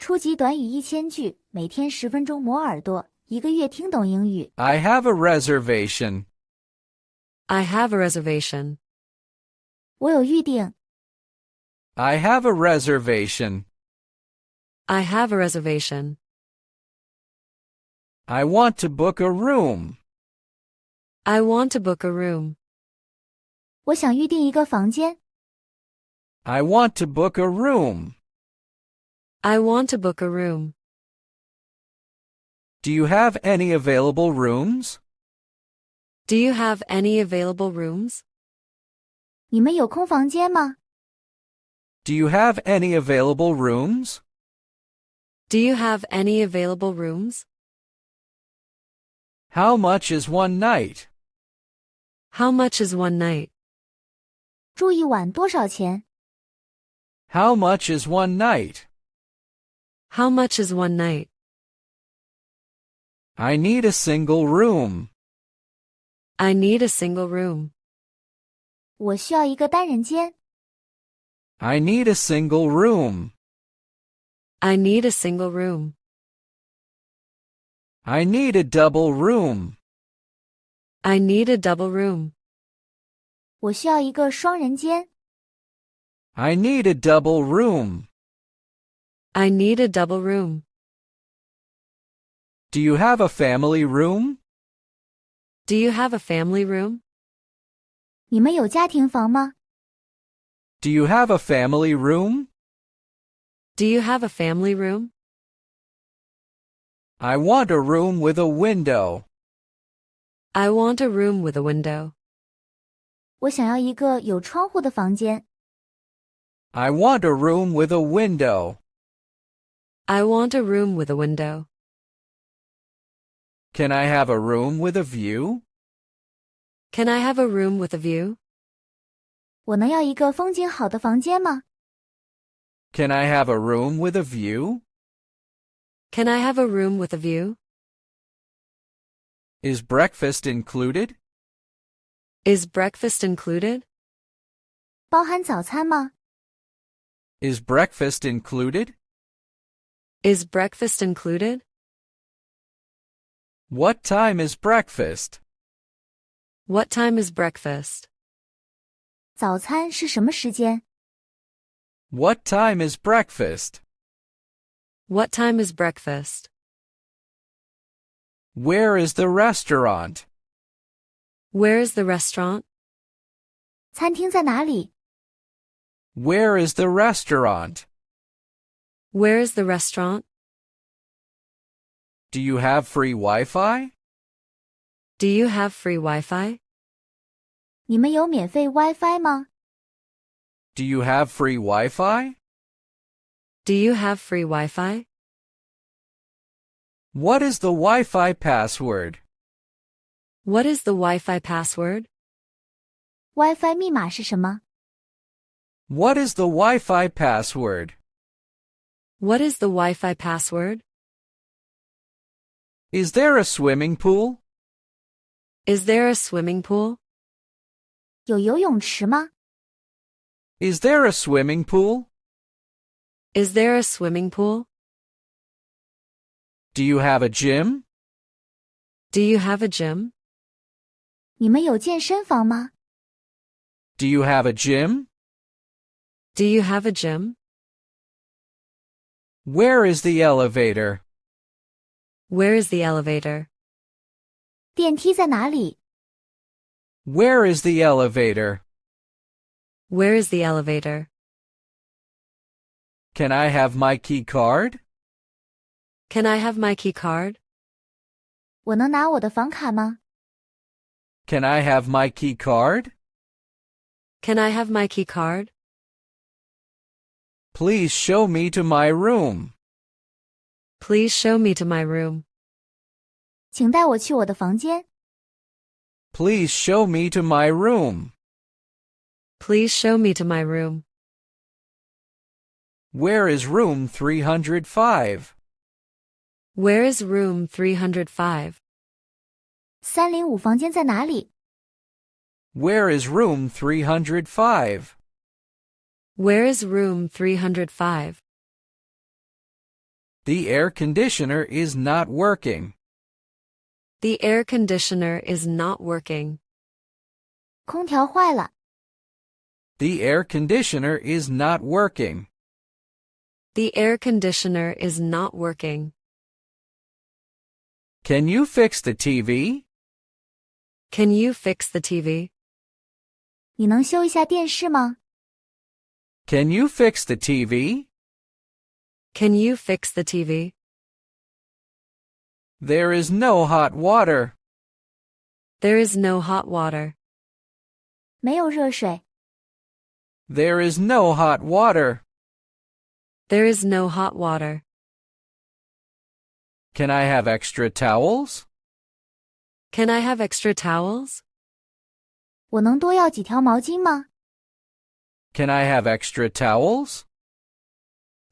初级短语1000句，每天10分钟磨耳朵，1个月听懂英语。I have a reservation. I have a reservation. 我有预定。I have a reservation. I have a reservation. I want to book a room. I want to book a room. 我想预定一个房间。I want to book a room. I want to book a room. Do you have any available rooms? Do you have any available rooms? 你们有空房间吗？ Do you have any available rooms? Do you have any available rooms? How much is one night? How much is one night? 住一晚多少钱？ How much is one night? How much is one night? I need a single room. I need a single room. 我需要一个单人间。I need a single room. I need a single room. I need a double room. I need a double room. 我需要一个双人间。I need a double room. I need a double room. Do you have a family room? Do you have a family room? 你们有家庭房吗？ Do you have a family room? Do you have a family room? I want a room with a window. I want a room with a window. 我想要一个有窗户的房间。I want a room with a window. I want a room with a window. Can I have a room with a view? Can I have a room with a view? 我能要一个风景好的房间吗？ Can I have a room with a view? Can I have a room with a view? Is breakfast included? Is breakfast included? 包含早餐吗？ Is breakfast included? Is breakfast included? What time is breakfast? What time is breakfast? 早餐是什么时间？ What time is breakfast? What time is breakfast? Where is the restaurant? Where is the restaurant? 餐厅在哪里？ Where is the restaurant? Where is the restaurant? Do you have free Wi-Fi? Do you have free Wi-Fi? 你们有免费 WiFi 吗？ Do you have free Wi-Fi? Do you have free Wi-Fi? What is the Wi-Fi password? What is the Wi-Fi password? WiFi 密码是什么？ What is the Wi-Fi password? What is the Wi-Fi password? Is there a swimming pool? Is there a swimming pool? 有游泳池吗？ Is there a swimming pool? Is there a swimming pool? Do you have a gym? Do you have a gym? 你们有健身房吗？ Do you have a gym? Do you have a gym? Where is the elevator? Where is the elevator? 电梯在哪里？ Where is the elevator? Where is the elevator? Can I have my key card? Can I have my key card? 我能拿我的房卡吗？ Can I have my key card? Can I have my key card? Please show me to my room. Please show me to my room. 请带我去我的房间。 Please show me to my room. Please show me to my room. Where is room 305? Where is room 305? 305房间在哪里？ Where is room 305? Where is room 305? The air conditioner is not working. The air conditioner is not working. 空调坏了， The air conditioner is not working. The air conditioner is not working. Can you fix the TV? Can you fix the TV? 你能修一下电视吗？ Can you fix the TV? Can you fix the TV? There is no hot water. There is no hot water. 没有热水， There is no hot water. There is no hot water. Can I have extra towels? Can I have extra towels? 我能多要几条毛巾吗？ Can I have extra towels?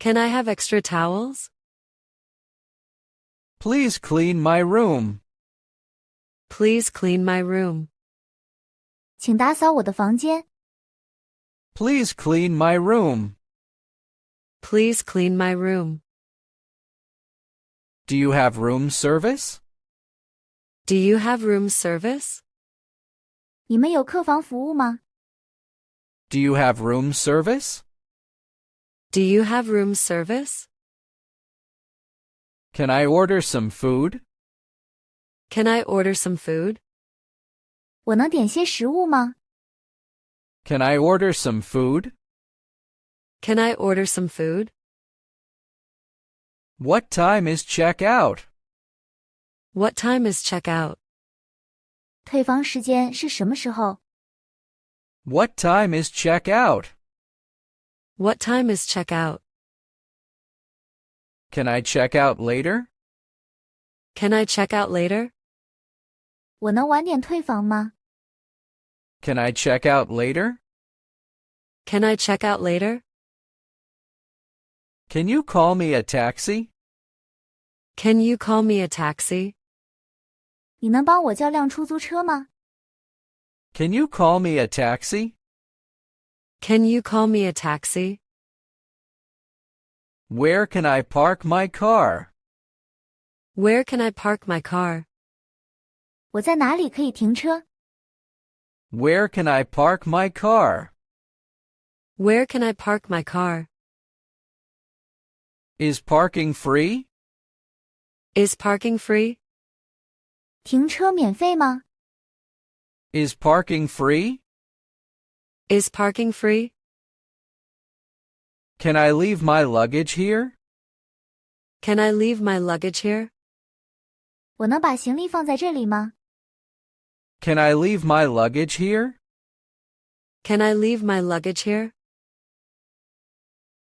Can I have extra towels? Please clean my room. Please clean my room. 请打扫我的房间， Please clean my room. Please clean my room. Do you have room service? Do you have room service? 你们有客房服务吗？ Do you have room service? Do you have room service? Can I order some food? Can I order some food? 我能点些食物吗？ Can I order some food? Can I order some food? What time is checkout? What time is checkout? 退房时间是什么时候？ What time is checkout? What time is checkout? Can I check out later? Can I check out later? 我能晚点退房吗？ Can I check out later? Can I check out later? Can you call me a taxi? Can you call me a taxi? 你能帮我叫辆出租车吗？ Can you call me a taxi? Can you call me a taxi? Where can I park my car? Where can I park my car? 我在哪里可以停车？ Where can I park my car? Where can I park my car? Is parking free? Is parking free? 停车免费吗？ Is parking free? Is parking free? Can I leave my luggage here? Can I leave my luggage here? 我能把行李放在这里吗？ Can I leave my luggage here? Can I leave my luggage here?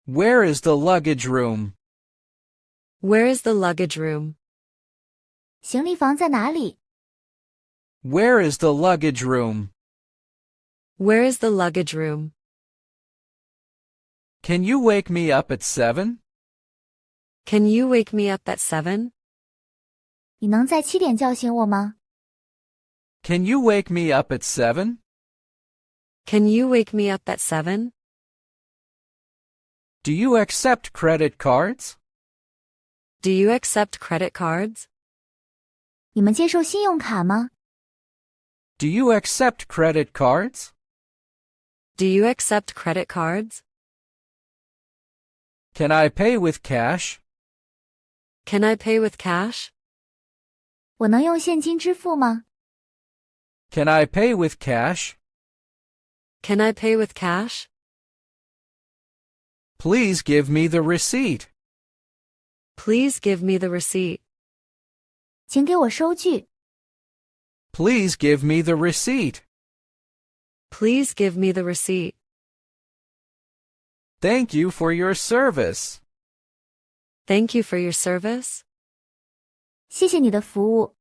Where is the luggage room? Where is the luggage room? 行李房在哪里？ Where is the luggage room? Where is the luggage room? Can you wake me up at 7? Can you wake me up at 7? 你能在7点叫醒我吗？ Can you wake me up at 7? Can you wake me up at 7? Do you accept credit cards? Do you accept credit cards? 你们接受信用卡吗？ Do you accept credit cards? Do you accept credit cards? Can I pay with cash? Can I pay with cash? 我能用现金支付吗？ Can I pay with cash? Can I pay with cash? Please give me the receipt. Please give me the receipt. 请给我收据。 Please give me the receipt. Please give me the receipt. Thank you for your service. Thank you for your service. 谢谢你的服务。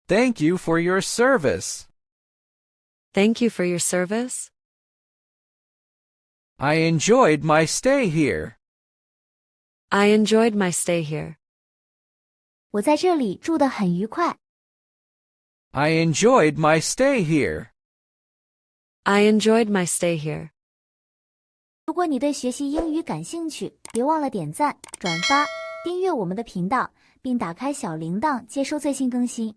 Thank you for your service. Thank you for your service. I enjoyed my stay here. I enjoyed my stay here. 我在这里住得很愉快。 I enjoyed my stay here. I enjoyed my stay here. 如果你对学习英语感兴趣，别忘了点赞、转发，订阅我们的频道，并打开小铃铛接收最新更新。